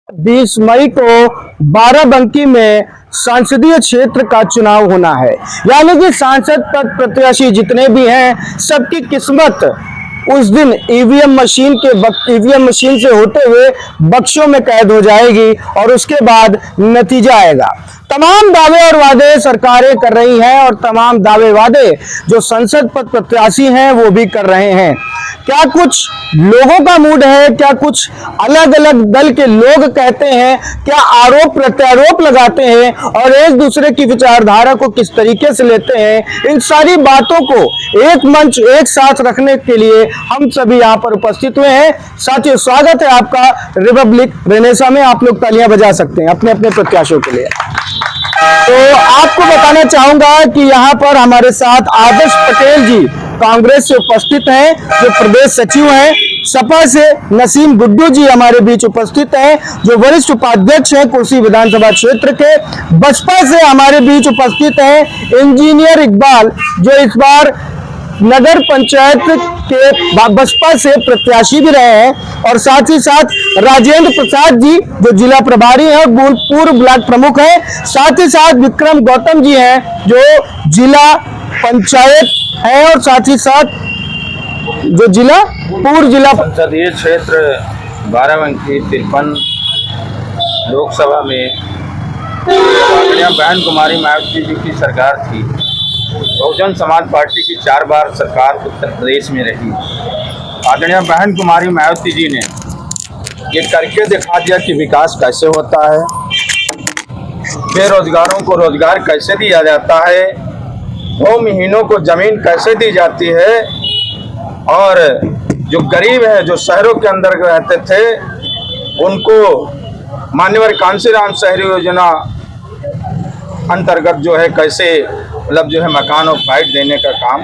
20 मई को बाराबंकी में संसदीय क्षेत्र का चुनाव होना है। यानी कि सांसद पद प्रत्याशी जितने भी हैं सबकी किस्मत उस दिन ईवीएम मशीन से होते हुए बक्सों में कैद हो जाएगी और उसके बाद नतीजा आएगा। तमाम दावे और वादे सरकारें कर रही हैं और तमाम दावे वादे जो संसद पद प्रत्याशी हैं वो भी कर रहे हैं। क्या कुछ लोगों का मूड है, क्या कुछ अलग अलग दल के लोग कहते हैं, क्या आरोप प्रत्यारोप लगाते हैं और एक दूसरे की विचारधारा को किस तरीके से लेते हैं, इन सारी बातों को एक मंच एक साथ रखने के लिए हम सभी यहाँ पर उपस्थित हुए हैं। साथियों, स्वागत है आपका रिपब्लिक रेनेसा में। आप लोग तालियां बजा सकते हैं अपने अपने प्रत्याशियों के लिए। तो आपको बताना चाहूंगा कि यहाँ पर हमारे साथ आदर्श पटेल जी कांग्रेस से उपस्थित हैं, जो प्रदेश सचिव हैं। सपा से नसीम गुड्डू जी हमारे बीच उपस्थित हैं, जो वरिष्ठ उपाध्यक्ष हैं कुर्सी विधानसभा क्षेत्र के। बसपा से हमारे बीच उपस्थित हैं इंजीनियर इकबाल, जो इस बार नगर पंचायत के बसपा से प्रत्याशी भी रहे हैं, और साथ ही साथ राजेंद्र प्रसाद जी जो जिला प्रभारी हैं और पूर्व ब्लॉक प्रमुख हैं। साथ ही साथ विक्रम गौतम जी हैं जो जिला पंचायत है और साथ ही साथ जो पूर्व जिला संसदीय क्षेत्र बाराबंकी 53 लोकसभा में बहन कुमारी मायावती जी की सरकार थी। बहुजन समाज पार्टी की 4 बार सरकार उत्तर प्रदेश में रही। आदरणीय बहन कुमारी मायावती जी ने ये करके दिखा दिया कि विकास कैसे होता है, बेरोजगारों को रोजगार कैसे दिया जाता है, भूमिहीनों को जमीन कैसे दी जाती है, और जो गरीब हैं जो शहरों के अंदर रहते थे उनको मान्यवर कांशीराम शहरी योजना अंतर्गत जो है कैसे मतलब जो है मकान और फ्लाइट देने का काम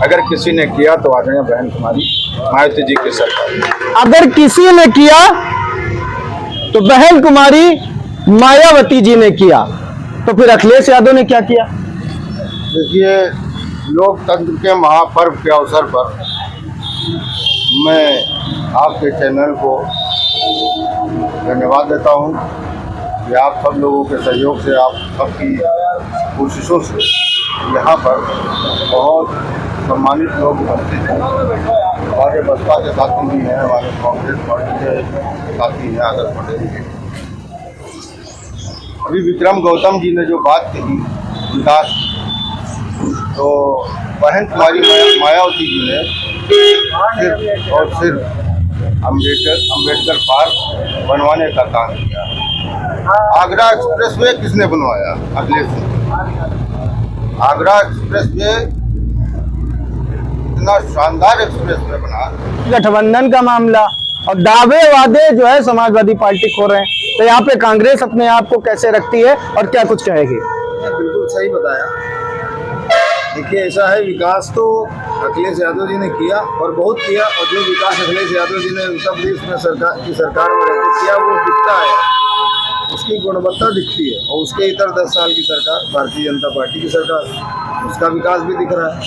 अगर किसी ने किया तो आदरणीय बहन कुमारी मायावती जी की सरकार। अगर किसी ने किया तो बहन कुमारी मायावती जी ने किया, तो फिर अखिलेश यादव ने क्या किया? देखिए, लोकतंत्र के महापर्व के अवसर पर मैं आपके चैनल को धन्यवाद देता हूं कि आप सब लोगों के सहयोग से, आप सबकी कोशिशों से यहाँ पर बहुत सम्मानित लोग उपस्थित हैं। हमारे बसपा के साथी भी हैं, हमारे कांग्रेस पार्टी के साथी हैं, आदर्श पटेल जी। अभी विक्रम गौतम जी ने जो बात कही विकास, तो बहन कुमारी मायावती जी ने सिर्फ और सिर्फ अम्बेडकर पार्क बनवाने का काम किया। आगरा एक्सप्रेसवे किसने बनवाया? अखिलेश ने। आगरा एक्सप्रेसवे इतना शानदार एक्सप्रेसवे बना। गठबंधन का मामला और दावे वादे जो है समाजवादी पार्टी खो रहे हैं, तो यहाँ पे कांग्रेस अपने आप को कैसे रखती है और क्या कुछ कहेगी? बिल्कुल सही बताया। देखिए, ऐसा है, विकास तो अखिलेश यादव जी ने किया और बहुत किया, और जो विकास अखिलेश यादव जी ने उत्तर प्रदेश में सरकार में रहकर किया वो दिखता है, उसकी गुणवत्ता दिखती है। और उसके इतर 10 साल की सरकार, भारतीय जनता पार्टी की सरकार, उसका विकास भी दिख रहा है।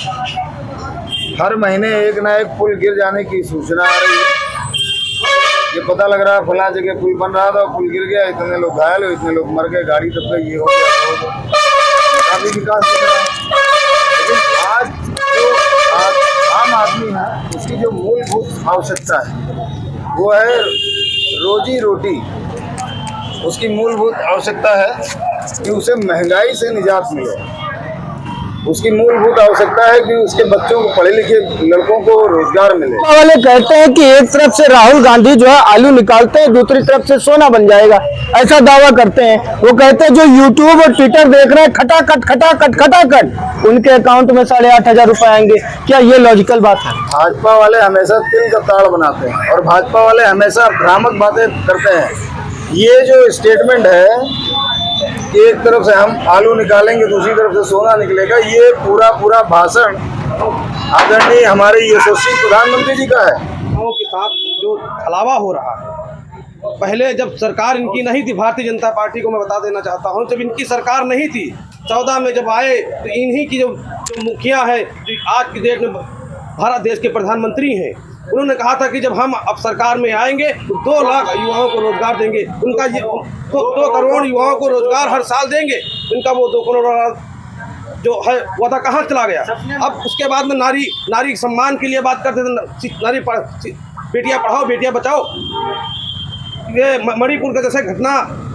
हर महीने एक ना एक पुल गिर जाने की सूचना आ रही है। ये पता लग रहा है फला जगह पुल बन रहा था, पुल गिर गया, इतने लोग घायल हुए, इतने लोग मर गए, गाड़ी तब गई, ये हो गया, काफी विकास दिख रहा है। लेकिन आज जो आम आदमी है उसकी जो मूलभूत आवश्यकता है वो है रोजी रोटी। उसकी मूलभूत आवश्यकता है कि उसे महंगाई से निजात मिले। उसकी मूलभूत आवश्यकता है कि उसके बच्चों को, पढ़े लिखे लड़कों को रोजगार मिले। वाले कहते हैं कि एक तरफ से राहुल गांधी जो है आलू निकालते हैं, दूसरी तरफ से सोना बन जाएगा, ऐसा दावा करते हैं। वो कहते हैं जो यूट्यूब और ट्विटर देख रहे हैं खटाखट उनके अकाउंट में 8,500 रुपए आएंगे। क्या ये लॉजिकल बात है? भाजपा वाले हमेशा तिल का ताड़ बनाते हैं और भाजपा वाले हमेशा भ्रामक बातें करते हैं। ये जो स्टेटमेंट है, एक तरफ से हम आलू निकालेंगे, दूसरी तरफ से सोना निकलेगा, ये पूरा भाषण आदरणीय हमारे यशस्वी प्रधानमंत्री जी का है। के साथ जो छलावा हो रहा है, पहले जब सरकार इनकी नहीं थी, भारतीय जनता पार्टी को मैं बता देना चाहता हूं, जब इनकी सरकार नहीं थी 14 में जब आए, तो इन्हीं की जो मुखिया है, जो आज की डेट में भारत देश के प्रधानमंत्री हैं, उन्होंने कहा था कि जब हम अब सरकार में आएंगे तो 2 लाख युवाओं को रोजगार देंगे। उनका ये 2 करोड़ युवाओं को रोजगार हर साल देंगे। उनका वो 2 करोड़ जो है वादा कहाँ चला गया? अब उसके बाद में नारी सम्मान के लिए बात करते थे, बेटियां पढ़ाओ बेटियां बचाओ। ये मणिपुर का जैसे घटना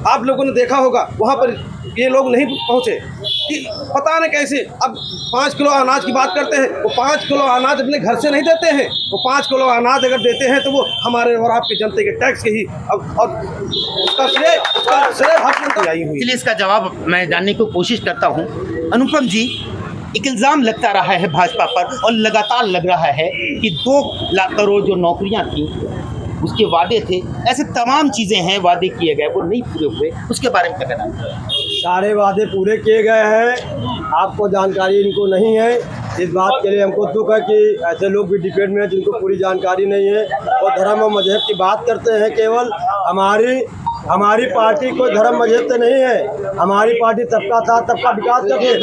आप लोगों ने देखा होगा, वहाँ पर ये लोग नहीं पहुँचे कि पता नहीं कैसे। अब 5 किलो अनाज की बात करते हैं, वो 5 किलो अनाज अपने घर से नहीं देते हैं। वो 5 किलो अनाज अगर देते हैं तो वो हमारे और आपके जनते के टैक्स के ही और उसका श्रेय हर जनता आई हुई। इसलिए इसका जवाब मैं जानने की कोशिश करता हूँ। अनुपम जी, एक इल्ज़ाम लगता रहा है भाजपा पर और लगातार लग रहा है कि 2 लाख करोड़ जो नौकरियाँ थी उसके वादे थे, ऐसे तमाम चीज़ें हैं वादे किए गए वो नहीं पूरे हुए, उसके बारे में क्या कहना है? सारे वादे पूरे किए गए हैं, आपको जानकारी इनको नहीं है। इस बात के लिए हमको दुख है कि ऐसे लोग भी डिबेट में हैं जिनको पूरी जानकारी नहीं है और धर्म और मजहब की बात करते हैं। केवल हमारी पार्टी कोई धर्म मजहब से नहीं है। हमारी पार्टी सबका साथ सबका विकास करती है।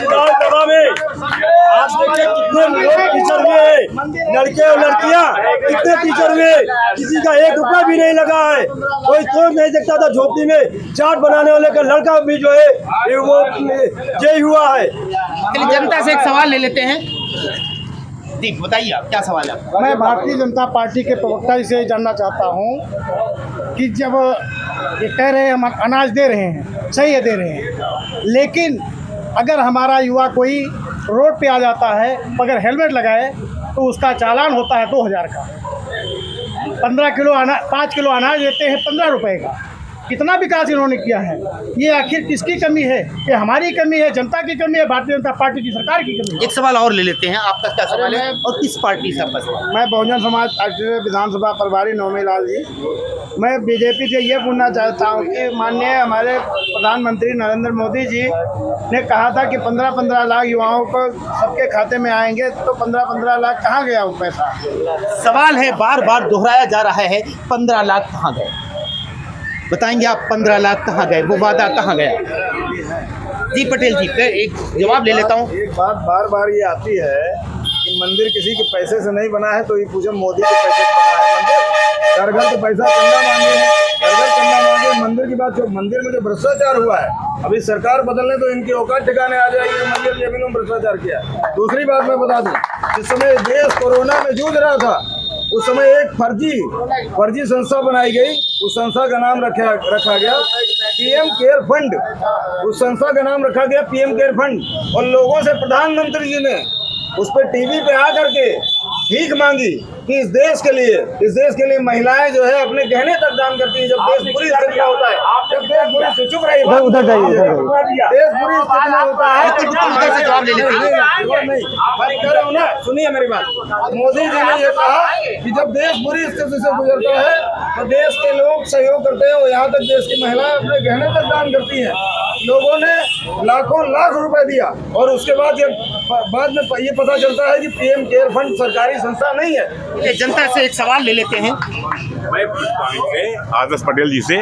विधानसभा में आप देखिए कितने लोग टीचर हुए हैं, लड़के और लड़कियां कितने टीचर हुए, किसी का 1 रुपया भी नहीं लगा है। कोई सोच नहीं सकता था झोपड़ी में चाट बनाने वाले का लड़का भी जो है वो जय हुआ है। चलिए जनता से एक सवाल ले लेते हैं। जी बताइए, आप क्या सवाल है आपका? मैं भारतीय जनता पार्टी के प्रवक्ता जी से जानना चाहता हूं कि जब ये कह रहे हैं हम अनाज दे रहे हैं, सही है दे रहे हैं, लेकिन अगर हमारा युवा कोई रोड पे आ जाता है अगर हेलमेट लगाए तो उसका चालान होता है 2000 का। 5 किलो अनाज देते हैं 15 रुपए का। कितना विकास इन्होंने किया है? ये आखिर किसकी कमी है? ये हमारी कमी है, जनता की कमी है, भारतीय जनता पार्टी की सरकार की कमी है? एक सवाल और ले लेते हैं, आपका क्या सवाल है और किस पार्टी से आपका सवाल? मैं बहुजन समाज पार्टी से विधानसभा प्रभारी नौमी लाल जी। मैं बीजेपी से ये पूछना चाहता हूँ कि माननीय हमारे प्रधानमंत्री नरेंद्र मोदी जी ने कहा था कि 15-15 लाख युवाओं को सबके खाते में आएंगे, तो 15-15 लाख कहाँ गया वो पैसा? सवाल है बार बार दोहराया जा रहा है, 15 लाख कहाँ गए? बताएंगे आप 15 लाख कहाँ गए, वो वादा कहाँ गया? जी पटेल जी पे एक जवाब ले लेता हूँ। एक बात बार बार ये आती है कि मंदिर किसी के पैसे से नहीं बना है, तो ये पूछो मोदी के पैसे से बना है मंदिर। घर घर तो पैसा चंदा मांगे हैं, घर घर चंदा मांगे। मंदिर की बात, जो मंदिर में जो भ्रष्टाचार हुआ है, अभी सरकार बदलने तो इनकी औकात ठिकाने आ जाएगी। मंदिर के भी भ्रष्टाचार किया। दूसरी बात मैं बता दूं, जिस समय देश कोरोना में जूझ रहा था उस समय एक फर्जी संस्था बनाई गई। उस संस्था का नाम रखा गया पीएम केयर फंड। उस संस्था का नाम रखा गया पीएम केयर फंड और लोगों से प्रधानमंत्री जी ने उस पर टीवी पे आ करके भीख मांगी कि इस देश के लिए महिलाएं जो है अपने गहने तक दान करती हैं। जब देश पूरी स्थिति में होता है, जब देश पूरी चुप रही, उधर जाइए, देश पूरी स्थिति में होता है। से जवाब ले लेते हैं। नहीं, बात कर रहा हूँ ना, सुनिए मेरी बात। मोदी जी ने ये कहा कि जब देश बुरी स्थिति से गुजरता है तो देश के लोग सहयोग करते हैं और यहाँ तक देश की महिलाएं अपने गहने तक दान करती हैं। लोगों ने लाखों लाख रुपए दिया और उसके बाद में ये पता चलता है कि पीएम केयर फंड सरकारी संस्था नहीं है। ये जनता से एक सवाल ले लेते हैं। मैं आदर्श पटेल जी से,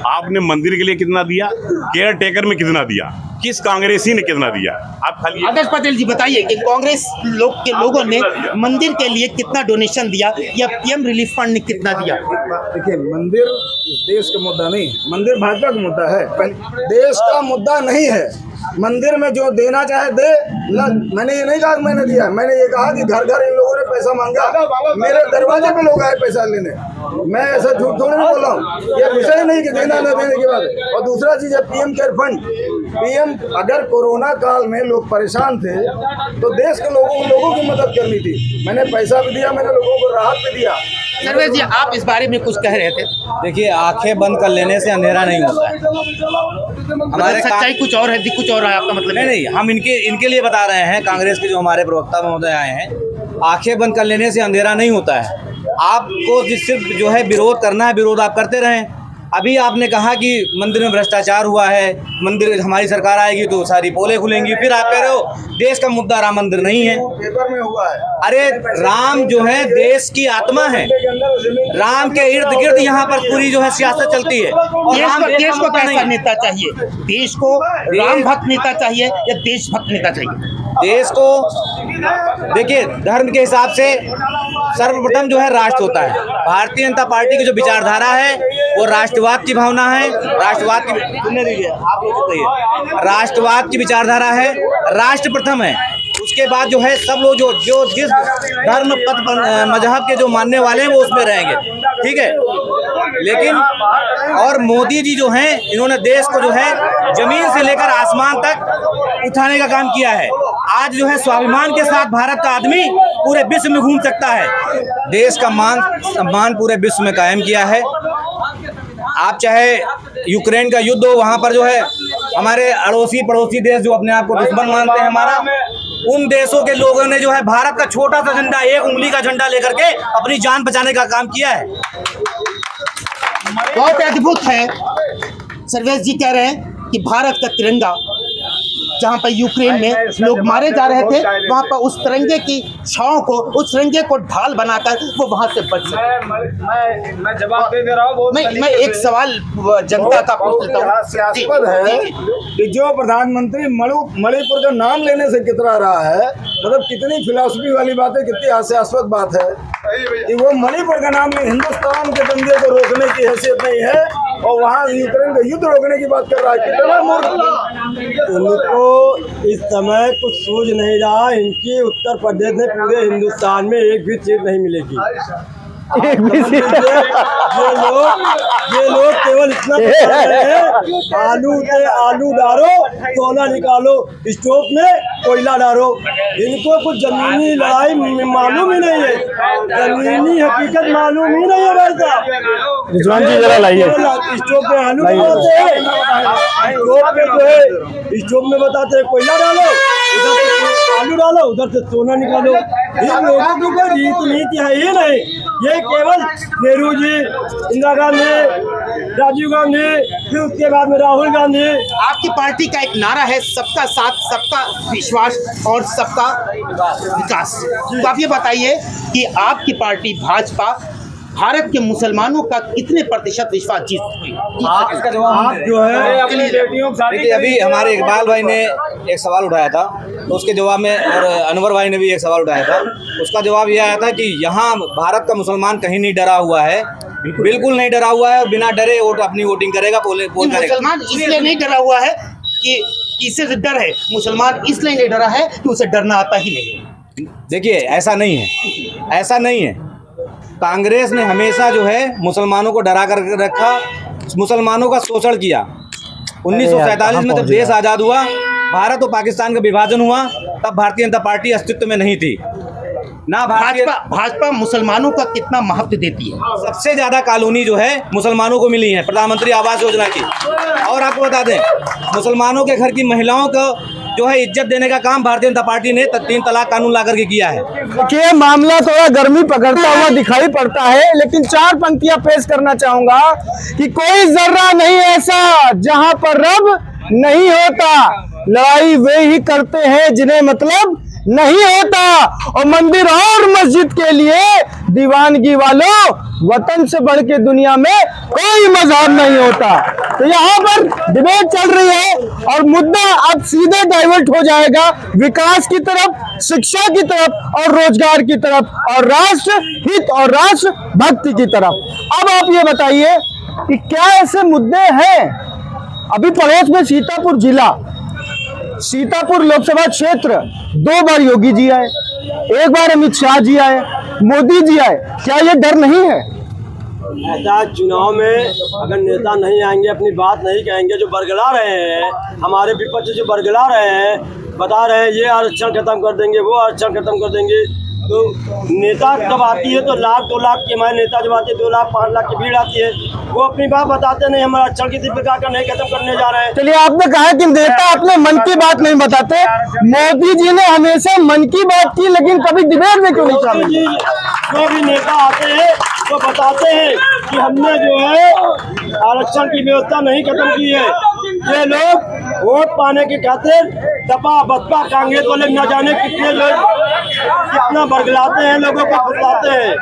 आपने मंदिर के लिए कितना दिया, केयर टेकर में कितना दिया, किस कांग्रेसी ने कितना दिया? आप खाली आदर्श पटेल जी बताइए कि कांग्रेस लोगों ने मंदिर के लिए कितना डोनेशन दिया या पीएम रिलीफ फंड ने कितना दिया? देखिए, मंदिर इस देश का मुद्दा नहीं, मंदिर भाजपा का मुद्दा है, देश का मुद्दा नहीं है। मंदिर में जो देना चाहे दे। मैंने ये नहीं कहा मैंने दिया, मैंने ये कहा कि घर घर इन लोगों ने पैसा मांगा, मेरे दरवाजे पे लोग आए पैसा लेने। मैं ऐसा झूठ थोड़ी नहीं बोल रहा हूँ। ये विषय नहीं कि देना न देने की बात है। और दूसरा चीज है पीएम केयर फंड। पीएम, अगर कोरोना काल में लोग परेशान थे तो देश के लोगों की मदद करनी थी। मैंने पैसा भी दिया, मैंने लोगों को राहत भी दिया। सर्वेश जी, आप इस बारे में कुछ कह रहे थे। देखिए, आंखें बंद कर लेने से अंधेरा नहीं होता है। हमारे सच्चाई कुछ और है, कुछ और है, आपका मतलब? नहीं, हम इनके लिए बता रहे हैं। कांग्रेस के जो हमारे प्रवक्ता महोदय आए हैं, आंखें बंद कर लेने से अंधेरा नहीं होता है। आपको सिर्फ जो है विरोध करना है, विरोध आप करते रहें। अभी आपने कहा कि मंदिर में भ्रष्टाचार हुआ है, मंदिर हमारी सरकार आएगी तो सारी पोलें खुलेंगी, फिर आप कह रहे हो देश का मुद्दा राम मंदिर नहीं है। पेपर में हुआ है। अरे राम जो है देश की आत्मा है, राम के इर्द गिर्द यहाँ पर पूरी जो है सियासत चलती है। और देश को कैसा नेता चाहिए? देश को राम भक्त नेता चाहिए या देशभक्त नेता चाहिए? देश को देखिए, धर्म के हिसाब से सर्वप्रथम जो है राष्ट्र होता है। भारतीय जनता पार्टी की जो विचारधारा है वो राष्ट्रवाद की भावना है, राष्ट्रवाद की, सुनने दीजिए आप लोग बताइए, राष्ट्रवाद की विचारधारा है, राष्ट्र प्रथम है। उसके बाद जो है सब लोग जो जिस धर्म पथ मजहब के जो मानने वाले हैं वो उसमें रहेंगे, ठीक है। लेकिन और मोदी जी जो हैं, इन्होंने देश को जो है जमीन से लेकर आसमान तक उठाने का काम किया है। आज जो है स्वाभिमान के साथ भारत का आदमी पूरे विश्व में घूम सकता है। देश का मान सम्मान पूरे विश्व में कायम किया है। आप चाहे यूक्रेन का युद्ध हो, वहाँ पर जो है हमारे अड़ोसी पड़ोसी देश जो अपने आप को दुश्मन मानते हैं हमारा, उन देशों के लोगों ने जो है भारत का छोटा सा झंडा, एक उंगली का झंडा लेकर के अपनी जान बचाने का काम किया है। बहुत अद्भुत है। सर्वेश जी कह रहे हैं कि भारत का तिरंगा, जहाँ पर यूक्रेन में लोग मारे जा रहे थे, वहाँ पर उस तिरंगे की छांव को, उस तिरंगे को ढाल बनाकर वो वहाँ से बच सके। मैं जवाब दे रहा हूँ। मैं एक सवाल जनता का पूछता हूँ। हास्यास्पद है कि जो प्रधानमंत्री मणिपुर का नाम लेने से कितना रहा है, मतलब कितनी फिलॉसफी वाली बात है, कितनी हास्यास्पद बात है कि वो मणिपुर का नाम नहीं, हिंदुस्तान के दंगे को रोकने की हैसियत नहीं है और वहाँ यूक्रेन का युद्ध रोकने की बात कर रहा है। कितना मूर्ख। इनको इस समय कुछ सूझ नहीं रहा। इनकी उत्तर प्रदेश में पूरे हिंदुस्तान में एक भी सीट नहीं मिलेगी। ये लोग केवल इतना बता रहे हैं, आलू डालो, सोना निकालो, स्टोव में कोयला डालो। इनको कुछ जमीनी लड़ाई मालूम ही नहीं है, जमीनी हकीकत मालूम ही नहीं है भाई साहब। रिजवान जी जरा लाइए। स्टोव पे आलू डालते हैं, स्टोव पे जो है स्टोव में बताते हैं कोयला डालो, उधर से आलू डालो, उधर से सोना निकालो। इन लोगों की कोई रीत नीति है ही नहीं। ये केवल नेहरू जी, इंदिरा गांधी, राजीव गांधी, फिर उसके बाद में राहुल गांधी। आपकी पार्टी का एक नारा है, सबका साथ, सबका विश्वास और सबका विकास। तो आप ये बताइए कि आपकी पार्टी भाजपा भारत के मुसलमानों का कितने प्रतिशत विश्वास जीत हुई? आप जो है देखिए, अभी हमारे इकबाल भाई ने एक सवाल उठाया था, तो उसके जवाब में, और अनवर भाई ने भी एक सवाल उठाया था, उसका जवाब यह आया था कि यहाँ भारत का मुसलमान कहीं नहीं डरा हुआ है, बिल्कुल नहीं डरा हुआ है, और बिना डरे अपनी वोटिंग करेगा, पोल करेगा। मुसलमान इसलिए नहीं डरा हुआ है कि इससे डर है, मुसलमान इसलिए नहीं डरा है कि उसे डरना आता ही नहीं। देखिए, ऐसा नहीं है, ऐसा नहीं है। कांग्रेस ने हमेशा जो है मुसलमानों को डरा कर रखा, मुसलमानों का शोषण किया। 1947 में जब देश आज़ाद हुआ, भारत और पाकिस्तान का विभाजन हुआ, तब भारतीय जनता पार्टी अस्तित्व में नहीं थी ना। भाजपा मुसलमानों का कितना महत्व देती है? सबसे ज्यादा कॉलोनी जो है मुसलमानों को मिली है प्रधानमंत्री आवास योजना की। और आपको बता दें, मुसलमानों के घर की महिलाओं को जो है इज्जत देने का काम भारतीय जनता पार्टी ने 3 तलाक कानून ला करके किया है। देखिए, मामला थोड़ा गर्मी पकड़ता हुआ दिखाई पड़ता है, लेकिन 4 पंक्तियां पेश करना चाहूंगा कि कोई जर्रा नहीं ऐसा जहां पर रब नहीं होता, लड़ाई वे ही करते हैं जिन्हें मतलब नहीं होता, और मंदिर और मस्जिद के लिए दीवानगी वालों, वतन से बढ़ के दुनिया में कोई मजहब नहीं होता। तो यहाँ पर डिबेट चल रही है और मुद्दा अब सीधे डाइवर्ट हो जाएगा विकास की तरफ, शिक्षा की तरफ और रोजगार की तरफ और राष्ट्र हित और राष्ट्र भक्ति की तरफ। अब आप ये बताइए कि क्या ऐसे मुद्दे हैं? अभी पड़ोस में सीतापुर जिला, सीतापुर लोकसभा क्षेत्र 2 बार योगी जी आए, 1 बार अमित शाह जी आए, मोदी जी आए, क्या ये डर नहीं है? ऐसा चुनाव में अगर नेता नहीं आएंगे, अपनी बात नहीं कहेंगे, जो बरगला रहे हैं हमारे विपक्ष, जो बरगला रहे हैं, बता रहे हैं ये आरक्षण खत्म कर देंगे, वो आरक्षण खत्म कर देंगे, तो नेता जब आती है तो 1 लाख 2 लाख की, हमारे नेता जब आते हैं 2 लाख 5 लाख की भीड़ आती है, वो अपनी बात बताते नहीं, हमारा आरक्षण किसी प्रकार का नहीं खत्म करने जा रहे हैं। चलिए, आपने कहा कि नेता अपने मन की बात नहीं बताते, मोदी जी ने हमेशा मन की बात की, लेकिन कभी डिबेट में क्यों नहीं शामिल? जो भी नेता आते हैं तो बताते हैं कि हमने जो है आरक्षण की व्यवस्था नहीं खत्म की है। ये लोग वोट पाने के खातिर सपा बसपा कांग्रेस वाले न जाने कितने लोग कितना बरगलाते हैं, लोगों को फुसलाते हैं,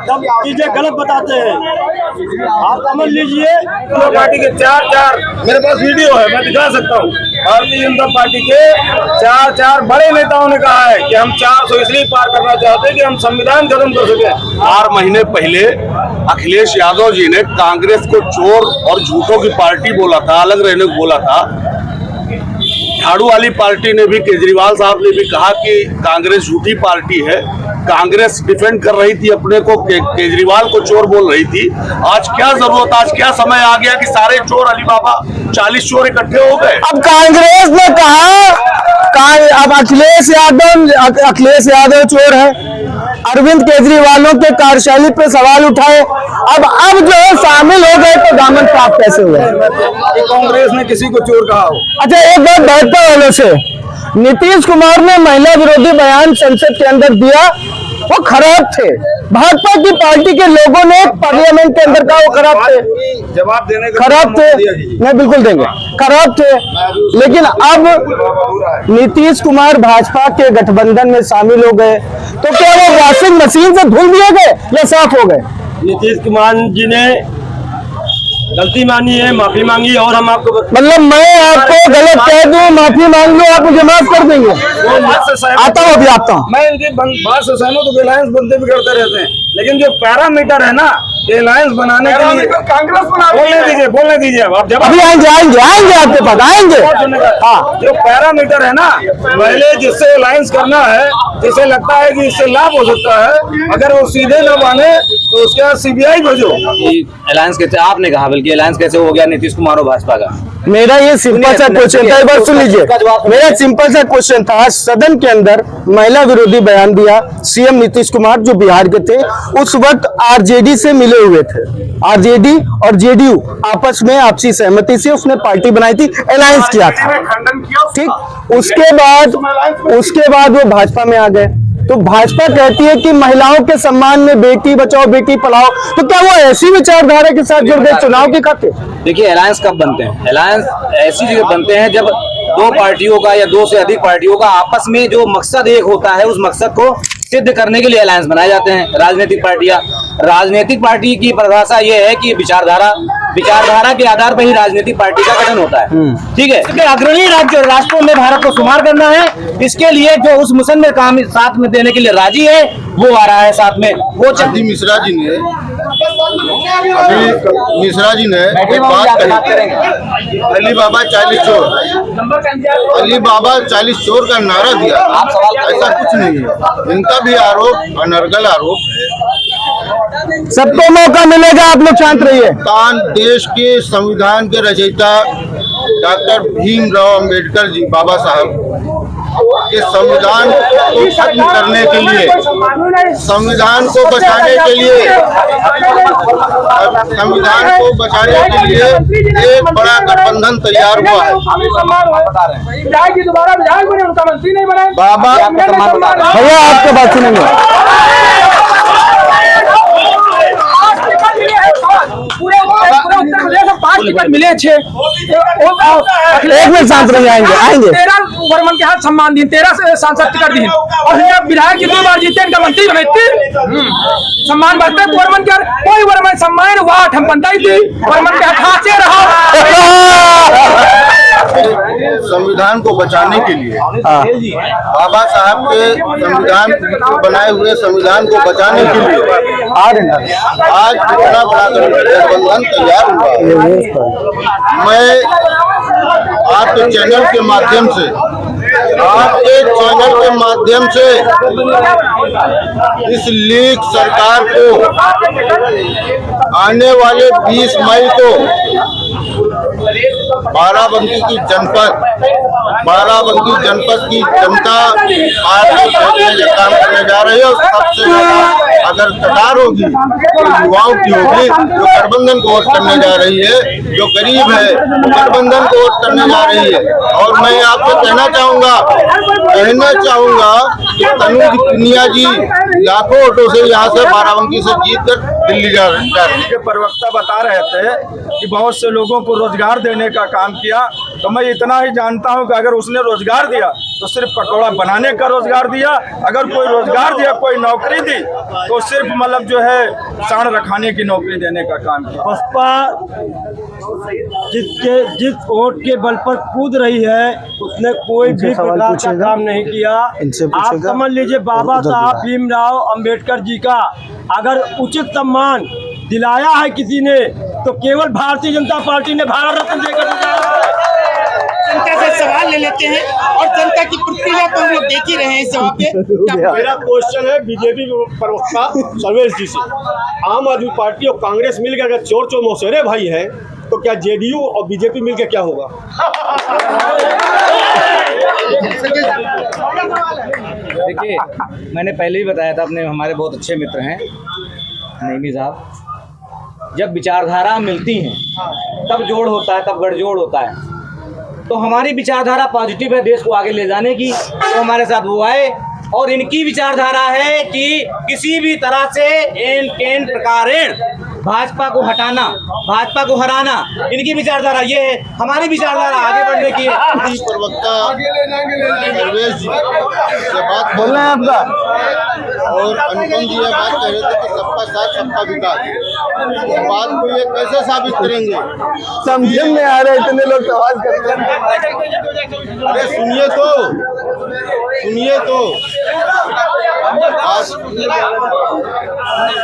सब चीजें गलत बताते हैं। आप समझ लीजिए पार्टी के चार मेरे पास वीडियो है, मैं दिखा सकता हूँ। भारतीय जनता पार्टी के चार बड़े नेताओं ने कहा है कि हम 400 इसलिए पार करना चाहते हैं कि हम संविधान खत्म कर सके। 4 महीने पहले अखिलेश यादव जी ने कांग्रेस को चोर और झूठों की पार्टी बोला था, अलग रहने को बोला था। झाड़ू वाली पार्टी ने भी, केजरीवाल साहब ने भी कहा कि कांग्रेस झूठी पार्टी है। कांग्रेस डिफेंड कर रही थी अपने को, केजरीवाल को चोर बोल रही थी। आज क्या जरूरत, आज क्या समय आ गया कि सारे चोर अली बाबा 40 चोर इकट्ठे हो गए। अब कांग्रेस ने कहा अब अखिलेश यादव चोर है, अरविंद केजरीवालों के कार्यशैली पे सवाल उठाए। अब जो है शामिल हो गए तो दामन प्राप्त कैसे हुए? कांग्रेस ने किसी को चोर कहा हो? अच्छा, एक बात भाजपा वालों से, नीतीश कुमार ने महिला विरोधी बयान संसद के अंदर दिया, वो खराब थे। भाजपा की पार्टी के लोगों ने पार्लियामेंट के अंदर कहा वो खराब थे, जवाब देने का खराब थे, नहीं बिल्कुल देंगे, खराब थे। लेकिन अब नीतीश कुमार भाजपा के गठबंधन में शामिल हो गए, तो क्या वो वॉशिंग मशीन से धुल दिए गए या साफ हो गए? नीतीश कुमार जी ने गलती मानी है, माफी मांगी, और हम आपको मतलब मैं आपको गलत कह दूं, माफी मांग लूं, आप मुझे माफ कर देंगे? आता हूँ, अभी आता हूँ। मैं इनकी बात से सहमत हूँ, अलायंस बनते भी करते रहते हैं, लेकिन जो पैरामीटर है ना अलायंस बनाने के लिए कांग्रेस बोलने दीजिए आप जब अभी आएंगे आपके पास आएंगे। हाँ, जो पैरामीटर है ना, पहले जिससे अलायंस करना है, जिसे लगता है कि इससे लाभ हो सकता है, अगर वो सीधे न माने तो उसके बाद सीबीआई भेजो। अलायंस कैसे, आपने कहा बल्कि अलायंस कैसे हो गया नीतीश कुमार और भाजपा का? मेरा ये सिंपल सा क्वेश्चन था, एक बार सुन लीजिए। मेरा सिंपल सा क्वेश्चन था, सदन के अंदर महिला विरोधी बयान दिया सीएम नीतीश कुमार जो बिहार के थे, उस वक्त आरजेडी से मिले हुए थे। आरजेडी और जेडीयू आपस में आपसी सहमति से उसने पार्टी बनाई थी, अलायंस किया था, ठीक। उसके बाद वो भाजपा में आ गए। तो भाजपा कहती है कि महिलाओं के सम्मान में बेटी बचाओ बेटी पढ़ाओ, तो क्या वो ऐसी विचारधारा के साथ जुड़ गए चुनाव के खातिर? देखिए, अलायंस कब बनते हैं? अलायंस ऐसी जगह बनते हैं जब 2 पार्टियों का या 2 से अधिक पार्टियों का आपस में जो मकसद एक होता है, उस मकसद को सिद्ध करने के लिए अलायंस बनाए जाते हैं। राजनीतिक पार्टी की परिभाषा ये है कि विचारधारा के आधार पर ही राजनीतिक पार्टी का गठन होता है, ठीक है। इसके अग्रणी राष्ट्रों में भारत को शुमार करना है, इसके लिए जो उस मिशन में काम साथ में देने के लिए राजी है वो आ रहा है साथ में। वो मिश्रा जी ने एक बात कही, अली बाबा 40 चोर, अली बाबा 40 चोर का नारा दिया। ऐसा कुछ नहीं है, इनका भी आरोप अनर्गल आरोप है। सबको मौका मिलेगा, आप लोग शांत रहिए। देश के संविधान के रचयिता डॉक्टर भीमराव अंबेडकर जी, बाबा साहब, के संविधान को खत्म करने के लिए, संविधान को बचाने के लिए, एक बड़ा गठबंधन तैयार हुआ है। बाबा भैया आपके बात सुनेंगे। टिकट मिले 6, एक मिनट शांत रहिए, आएंगे 13 वर्मन के हाथ सम्मान दी, 13 सांसद टिकट दी, और विधायक जी 2 बार जीते, इनका मंत्री बने, सम्मान बढ़ते वर्मन के, कोई वर्मन सम्मान वाट हम बनता ही थी, वर्मन के हाथ से रहा। संविधान को बचाने के लिए, बाबा साहब के संविधान बनाए हुए संविधान को बचाने के लिए आज इतना बड़ा गठबंधन तैयार हुआ। मैं आपके चैनल के माध्यम से इस लीग सरकार को आने वाले 20 मई को बाराबंकी जनपद की जनता पार्टी काम करने जा रही है। सबसे ज्यादा अगर कतार होगी तो युवाओं की होगी, जो गठबंधन को वोट करने जा रही है, जो गरीब है गठबंधन को वोट करने जा रही है। और मैं आपसे कहना चाहूंगा कि तनुज पुनिया जी लाखों वोटों से यहाँ से बाराबंकी से जीत कर दिल्ली जा रही है। के प्रवक्ता बता रहे थे कि बहुत से लोगों को रोजगार देने का काम किया, तो मैं इतना ही जानता हूं कि अगर उसने रोजगार दिया तो सिर्फ पकौड़ा बनाने का रोजगार दिया, अगर कोई रोजगार दिया, कोई नौकरी दी तो सिर्फ मतलब जो है साण रखाने की नौकरी देने का काम किया। बसपा जिस वोट के बल पर कूद रही है उसने कोई भी प्रकार का काम नहीं किया। आप समझ लीजिए बाबा साहब भीमराव अंबेडकर जी का अगर उचित सम्मान दिलाया है किसी ने तो केवल भारतीय जनता पार्टी ने भारत रत्न देकर दिलाया है। जनता से सवाल ले लेते हैं और जनता की प्रतिक्रिया तो हम लोग देख ही रहे हैं इस जवाब पे। मेरा क्वेश्चन है बीजेपी प्रवक्ता सर्वेश जी से, आम आदमी पार्टी और कांग्रेस मिलकर अगर चोर चोर मौसेरे भाई है तो क्या जेडीयू और बीजेपी मिलकर क्या होगा? देखिए, मैंने पहले ही बताया था, अपने हमारे बहुत अच्छे मित्र हैं नईमी साहब, जब विचारधारा मिलती हैं तब जोड़ होता है, तब गठजोड़ होता है। तो हमारी विचारधारा पॉजिटिव है देश को आगे ले जाने की, तो हमारे साथ वो आए। और इनकी विचारधारा है कि किसी भी तरह से एन केन प्रकारेण भाजपा को हटाना, भाजपा को हराना, इनकी विचारधारा ये है। हमारी विचारधारा आगे बढ़ने की है। प्रवक्ता सर्वेश जी से बात बोलना है आपका, और अनुपम जी ये बात कह रहे थे कि सबका साथ सबका विकास, इस बात को ये कैसे साबित करेंगे? समझ में आ रहा है, इतने लोग सवाल करते हैं। अरे सुनिए तो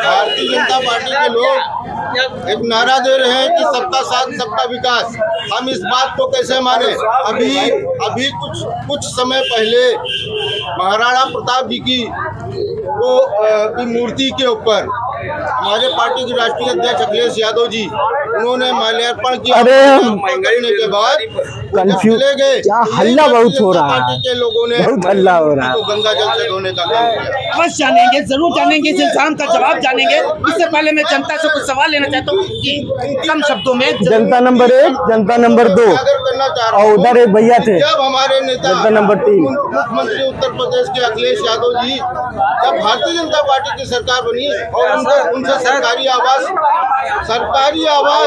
भारतीय जनता पार्टी के लोग एक नारा दे रहे हैं कि सबका साथ सबका विकास। हम इस बात को कैसे माने? अभी कुछ समय पहले महाराणा प्रताप जी की मूर्ति के ऊपर हमारे पार्टी के राष्ट्रीय अध्यक्ष अखिलेश यादव जी उन्होंने माल्यार्पण किया। अरे करने के बाद चले गए, क्या हल्ला बहुत हो रहा है, पार्टी के लोगों ने बहुत हल्ला हो रहा है। तो गंगा जल से धोने का काम किया। बस जानेंगे, जरूर जानेंगे, इस इंसान का जवाब जानेंगे। इससे पहले मैं जनता से कुछ सवाल लेना चाहता हूँ कि कम शब्दों में जनता नंबर 1, जनता नंबर 2 करना चाह रहा और उधर एक भैया थे जब हमारे नेता जनता नंबर 3 मुख्यमंत्री उत्तर प्रदेश के अखिलेश यादव जी जब भारतीय जनता पार्टी की सरकार बनी और उनसे सरकारी आवास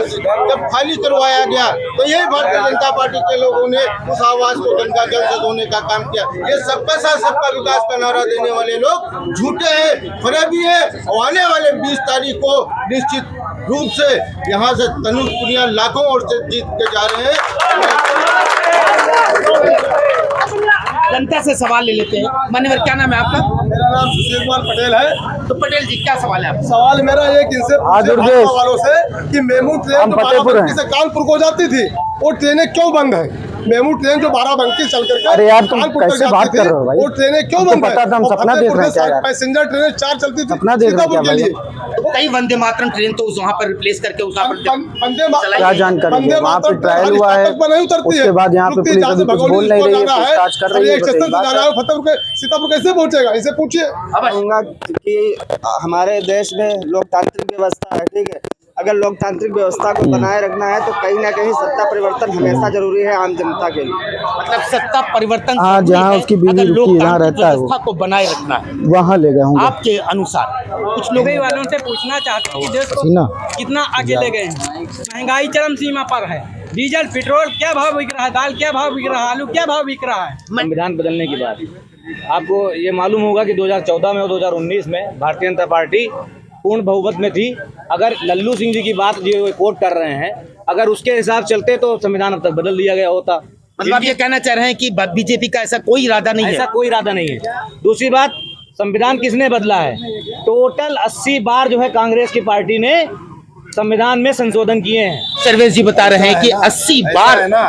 जब खाली करवाया गया तो यही भारतीय जनता पार्टी के लोगों ने उस आवास को गंगा जल से धोने का काम किया। ये सबका साथ सबका विकास का नारा देने वाले लोग झूठे हैं, फरेबी हैं। और आने वाले 20 तारीख को निश्चित रूप से यहाँ से तनुज पुनिया लाखों वोट से जीत के जा रहे हैं। जनता से सवाल ले लेते हैं। मान्यवर, क्या नाम है आपका? मेरा नाम सुशील कुमार पटेल है। तो पटेल जी, क्या सवाल है आपका? सवाल मेरा एक इनसे भाजपा वालों से कि मेमू ट्रेन जो बाराबंकी से कानपुर को जाती थी वो ट्रेनें क्यों बंद है? मेमू ट्रेन जो बाराबंकी चल करके अरे यार तुम कानपुर तक कैसे जाती बात थी, कर रहे हो भाई? वो ट्रेनें क्यों हमको बंद है? पता था, हम सपना देख रहे हैं क्या यार? पैसेंजर ट्रेनें 4 चलती थी सपना देख रहे हैं क्या सीतापुर के लिए। कई वंदे मातरम ट्रेन तो वहाँ पर रिप्लेस करके वहाँ पर क्या जानकारी है? वहाँ पे ट्रायल हुआ है, उसके बाद यहाँ पे पुलिस अभी कुछ बोल नहीं रही है, पूछताछ कर रही है। सीतापुर कैसे पहुंचेगा, इसे पूछिए। कि हमारे देश में लोकतांत्रिक व्यवस्था है, ठीक है। अगर लोकतांत्रिक व्यवस्था को बनाए रखना है तो कहीं ना कहीं सत्ता परिवर्तन हमेशा जरूरी है आम जनता के लिए। मतलब सत्ता परिवर्तन, हाँ, जहाँ उसकी बीवी रुकी जहाँ रहता है वो व्यवस्था को बनाए रखना है, वहाँ ले गए होंगे आपके अनुसार। कुछ लोग वालों से पूछना चाहते हैं देश को कितना आगे ले गए हैं। महंगाई चरम सीमा पर है, डीजल पेट्रोल क्या भाव बिक रहा है, दाल क्या भाव बिक रहा है, आलू क्या भाव बिक रहा है। संविधान बदलने की बात, आपको ये मालूम होगा कि 2014 में और 2019 में भारतीय जनता पार्टी पूर्ण बहुमत में थी। अगर लल्लू सिंह जी की बात जो कोट कर रहे हैं, अगर उसके हिसाब चलते तो संविधान अब तक बदल दिया गया होता। मतलब आप ये कहना चाह रहे हैं कि बीजेपी का ऐसा कोई इरादा नहीं है? ऐसा कोई इरादा नहीं है। दूसरी बात, संविधान किसने बदला है? टोटल 80 बार जो है कांग्रेस की पार्टी ने संविधान में संशोधन किए हैं। सर्वेश जी बता रहे हैं कि 80 बार है ना,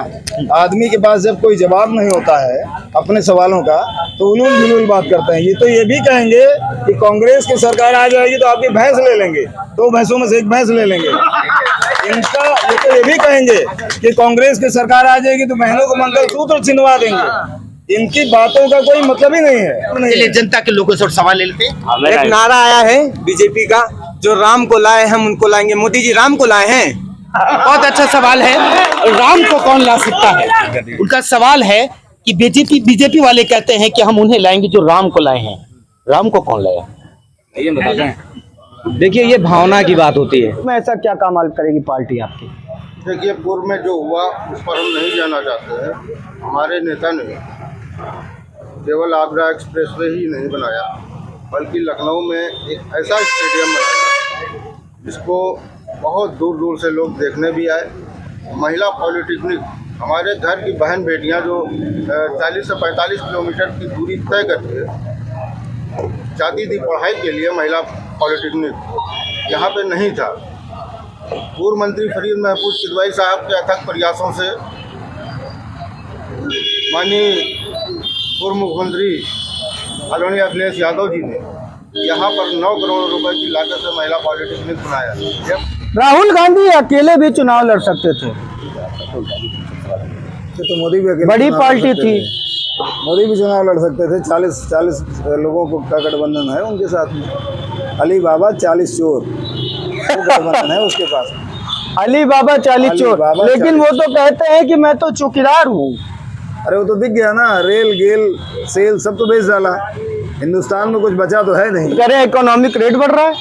आदमी के पास जब कोई जवाब नहीं होता है अपने सवालों का तो उलूल जुलूल बात करते हैं। ये तो ये भी कहेंगे कि कांग्रेस की सरकार आ जाएगी तो आपकी भैंस ले लेंगे, 2 भैंसों में से 1 भैंस ले लेंगे। इनका ये तो ये भी कहेंगे कि कांग्रेस की सरकार आ जाएगी तो बहनों को मंगलसूत्र छिनवा देंगे। इनकी बातों का कोई मतलब ही नहीं है। चलिए जनता के लोगों से और सवाल ले लेते हैं। एक नारा आया है बीजेपी का, जो राम को लाए हम उनको लाएंगे। मोदी जी राम को लाए हैं। बहुत अच्छा सवाल है। राम को कौन ला सकता है? उनका सवाल है कि बीजेपी वाले कहते हैं कि हम उन्हें लाएंगे जो राम को लाए हैं। राम को कौन लाया? ये बताते हैं। देखिए ये भावना की बात होती है। में ऐसा क्या काम करेगी पार्टी आपकी? देखिए, पूर्व में जो हुआ उस पर हम नहीं जाना चाहते हैं। हमारे नेता ने केवल आगरा एक्सप्रेस वे ही नहीं बनाया, बल्कि लखनऊ में एक ऐसा स्टेडियम बनाया जिसको बहुत दूर दूर से लोग देखने भी आए। महिला पॉलिटेक्निक, हमारे घर की बहन बेटियां जो 40 से 45 किलोमीटर की दूरी तय करके जाती थी पढ़ाई के लिए, महिला पॉलिटेक्निक यहाँ पे नहीं था। पूर्व मंत्री फरीद महफूज किदवाई साहब के अथक प्रयासों से माननीय पूर्व मुख्यमंत्री आदरणीय अखिलेश यादव जी ने यहाँ पर 9 करोड़ रुपए की लागत से महिला पॉलिटेक्निक बनाया। राहुल गांधी अकेले भी चुनाव लड़ सकते थे, तो मोदी भी अकेले बड़ी चुनाव पार्टी लड़ सकते थी। थे। मोदी भी चुनाव लड़ सकते थे। 40 लोगों को का गठबंधन है उनके साथ में। अली बाबा 40 चोर, वो गठबंधन है उसके पास। अली बाबा 40 चोर, लेकिन वो तो कहते हैं कि मैं तो चौकीदार हूँ। अरे वो तो दिख गया ना, रेल गेल सेल सब तो बेच डाला। हिंदुस्तान में कुछ बचा तो है नहीं। कह रहे हैं इकोनॉमिक रेट बढ़ रहा है।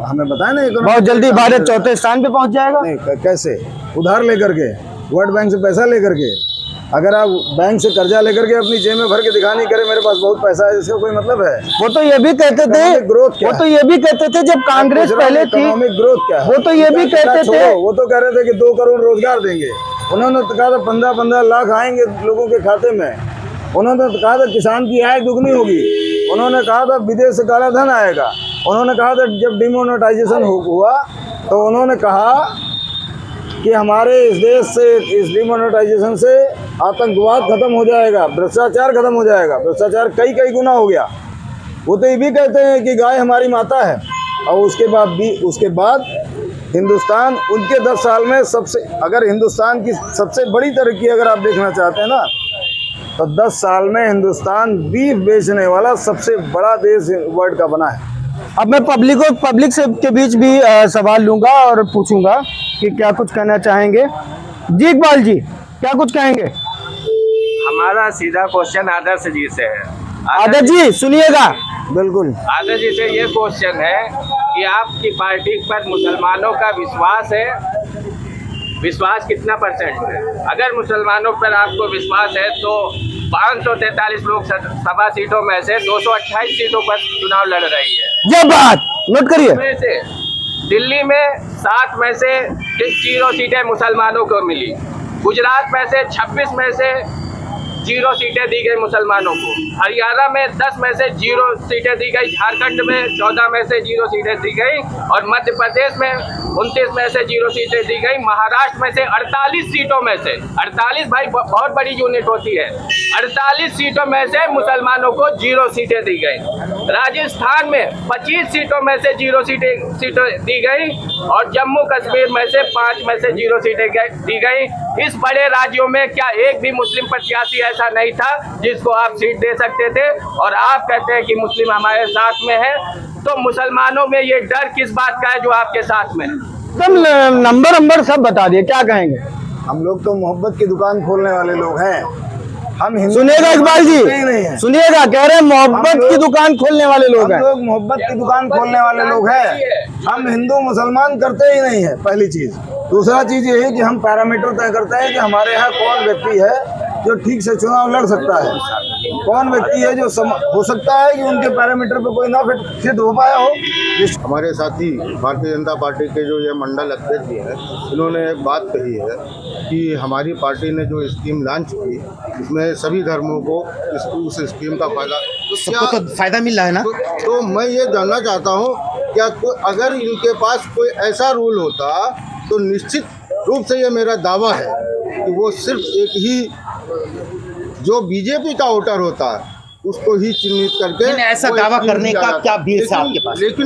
हमें बताया ना, बहुत जल्दी भारत 4थे स्थान पे पहुंच जाएगा। नहीं, कैसे? उधार लेकर के, वर्ल्ड बैंक से पैसा लेकर के। अगर आप बैंक से कर्जा लेकर के अपनी जेब में भर के दिखा नहीं करे मेरे पास बहुत पैसा है, इसका कोई मतलब है? वो तो ये भी कहते थे, ग्रोथ क्या? वो तो ये भी कहते थे जब कांग्रेस पहले थी, इकोनॉमिक ग्रोथ क्या है? वो तो ये भी कहते थे, वो तो कह रहे थे कि 2 करोड़ रोजगार देंगे। उन्होंने तो कहा था 15-15 लाख आएंगे लोगों के खाते में। उन्होंने तो कहा था किसान की आय दुगनी होगी। उन्होंने कहा था विदेश से काला धन आएगा। उन्होंने कहा था जब डिमोनेटाइजेशन हुआ तो उन्होंने कहा कि हमारे इस देश से, इस डिमोनेटाइजेशन से आतंकवाद खत्म हो जाएगा, भ्रष्टाचार खत्म हो जाएगा। भ्रष्टाचार कई गुना हो गया। वो तो ये भी कहते हैं कि गाय हमारी माता है। और उसके बाद हिंदुस्तान उनके 10 साल में अगर हिंदुस्तान की सबसे बड़ी तरक्की अगर आप देखना चाहते हैं ना, तो 10 साल में हिंदुस्तान बीफ बेचने वाला सबसे बड़ा देश वर्ल्ड का बना है। अब मैं पब्लिक से के बीच भी सवाल लूंगा और पूछूंगा कि क्या कुछ कहना चाहेंगे। जी इकबाल जी, क्या कुछ कहेंगे? हमारा सीधा क्वेश्चन आदर्श जी से है। आदर्श जी सुनिएगा। बिल्कुल। आदर्श जी से ये क्वेश्चन है कि आपकी पार्टी पर मुसलमानों का विश्वास है, विश्वास कितना % है? अगर मुसलमानों पर आपको विश्वास है तो 543 लोकसभा सीटों में से 228 सीटों पर चुनाव लड़ रही है। ये बात नोट करिए। से दिल्ली में 7 में से 0 सीटें मुसलमानों को मिली। गुजरात में से 26 में से 0 सीटें दी गई मुसलमानों को। हरियाणा में 10 में से 0 सीटें दी गई। झारखंड में 14 में से 0 सीटें दी गई और मध्य प्रदेश में 29 में से 0 सीटें दी गई। महाराष्ट्र में से 48 सीटों में से 48 भाई बहुत बड़ी यूनिट होती है, 48 सीटों में से मुसलमानों को 0 सीटें दी गई। राजस्थान में 25 सीटों में से 0 सीटें दी गई और जम्मू कश्मीर में से 5 में से 0 सीटें दी गई। इस बड़े राज्यों में क्या एक भी मुस्लिम प्रत्याशी ऐसा नहीं था जिसको आप सीट दे सकते थे? और आप कहते हैं कि मुस्लिम हमारे साथ में है, तो मुसलमानों में ये डर किस बात का है जो आपके साथ में है? तुम नंबर सब बता दिए, क्या कहेंगे? हम लोग तो मोहब्बत की दुकान खोलने वाले लोग हैं। हम सुनिएगा इकबाल जी, सुनिएगा, कह रहे हैं मोहब्बत की दुकान खोलने वाले लोग हैं। हम लोग मोहब्बत की दुकान खोलने वाले लोग हैं। हम हिंदू मुसलमान करते ही नहीं है, पहली चीज। दूसरा चीज ये है कि हम पैरामीटर तय करते हैं कि हमारे यहाँ कौन व्यक्ति है जो ठीक से चुनाव लड़ सकता है, कौन व्यक्ति है जो हो सकता है कि उनके पैरामीटर पे कोई ना फिट हो पाया हो। हमारे साथी भारतीय जनता पार्टी के जो ये मंडल अध्यक्ष जी हैं, इन्होंने एक बात कही है कि हमारी पार्टी ने जो स्कीम लॉन्च की इसमें सभी धर्मों को उस स्कीम का फायदा, सबको तो फायदा मिल रहा है ना। तो मैं ये जानना चाहता हूँ, क्या अगर इनके पास कोई ऐसा रूल होता तो निश्चित रूप से ये मेरा दावा है कि वो सिर्फ एक ही जो बीजेपी का वोटर होता है उसको ही चिन्हित करके ऐसा दावा करने का क्या बेस है आपके पास? लेकिन